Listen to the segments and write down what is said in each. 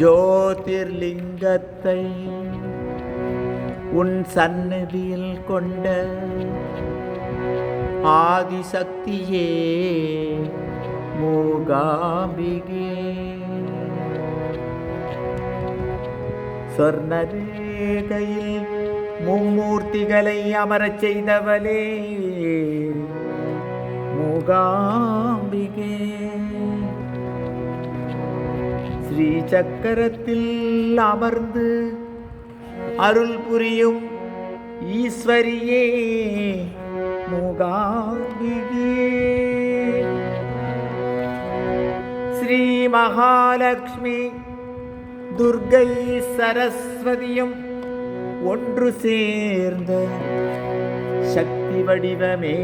ஜோதிர்லிங்கத்தை உன் சந்நிதியில் கொண்ட ஆதிசக்தியே மூகாம்பிகே. சொர்ணரேகையில் மும்மூர்த்திகளை அமரச் செய்தவளே மூகாம்பிகே. ஸ்ரீ சக்கரத்தில் அமர்ந்து அருள் புரியும் ஈஸ்வரியே மூகாம்பிகே. ஸ்ரீ மகாலட்சுமி துர்கை சரஸ்வதியும் ஒன்று சேர்ந்த சக்தி வடிவமே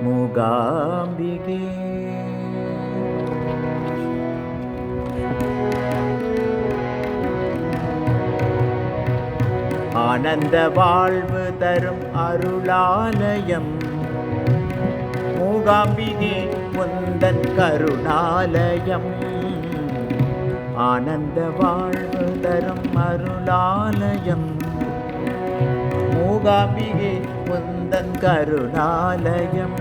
மூகாம்பிகே. ஆனந்த வாழ்வு தரும் அருளாலயம் மூகாம்பிகே உந்தன் கருணாலயம். ஆனந்த வாழ்வு தரும் அருளாலயம் மூகாம்பிகே உந்தன் கருணாலயம்.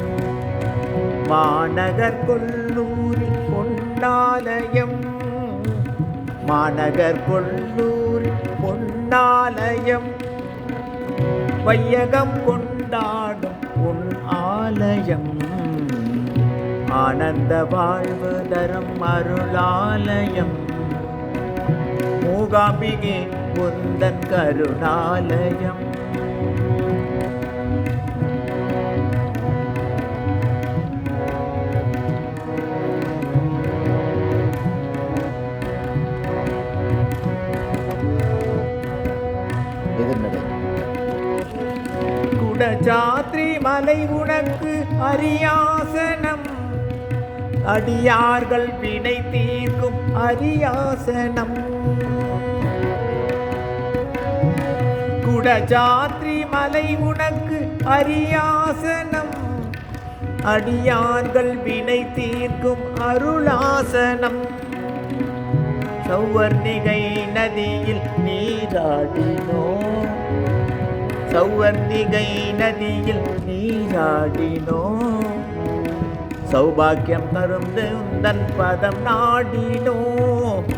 மாநகர் கொல்லூரி பொன்னாலயம் மாநகர் கொல்லூரி பொன்னாலயம். வையகம் கொண்டாடும் உன் ஆலயம் ஆனந்த வாழ்வு தரும் அருளாலயம் மூகாம்பிகே உந்தன் கருணாலயம். குடஜாத்ரி மலை உனக்கு அரியாசனம் அடியார்கள் வினை தீர்க்கும் அரியாசனம். குடஜாத்ரி மலை உனக்கு அரியாசனம் அடியார்கள் வினை தீர்க்கும் அருளாசனம். சௌவர்ணிகை நதியில் நீராடினோம் சௌவர்ணிகை நதியில் நீராடினோம். சௌபாக்கியம் தரும் உந்தன் பதம் நாடினோம்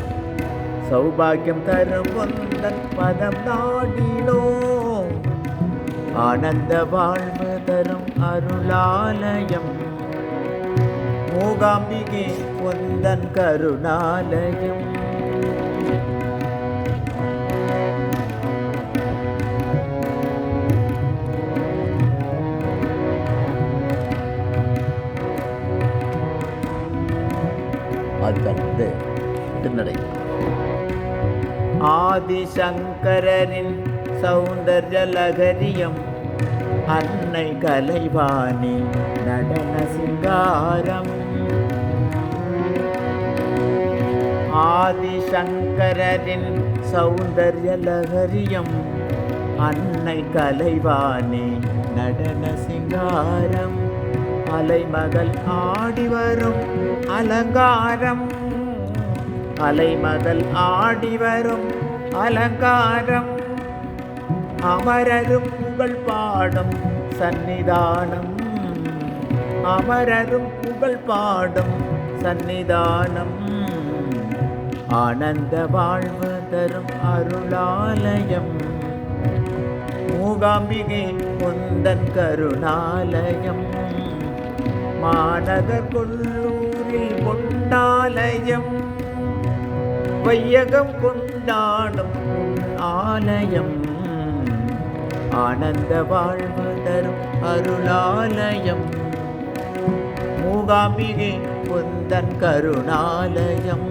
சௌபாக்கியம் தரும் உந்தன் பதம் நாடினோம். ஆனந்த வாழ்வு தரும் அருளாலயம் மூகாம்பிகே உந்தன் கருணாலயம். திருநடை. ஆதிசங்கரின் சௌந்தர்ய லகரியம் அன்னை கலைவாணி நடன சிங்காரம். ஆதிசங்கரின் சௌந்தர்ய லகரியம் அன்னை கலைவாணி நடன சிங்காரம். அலைமகள் ஆடி வரும் அலங்காரம் அலைமகள் ஆடி வரும் அலங்காரம். அமரரும் புகழ் பாடும் சந்நிதானம் அமரரும் புகழ் பாடும் சந்நிதானம். ஆனந்த வாழ்வு தரும் அருளாலயம் மூகாம்பிகே உந்தன் கருணாலயம். மாநகர் கொல்லூரில் பொன்னாலயம் வையகம் கொண்டாடும் ஆலயம் ஆனந்த வாழ்வு தரும் அருளாலயம் மூகாம்பிகே உந்தன் கருணாலயம்.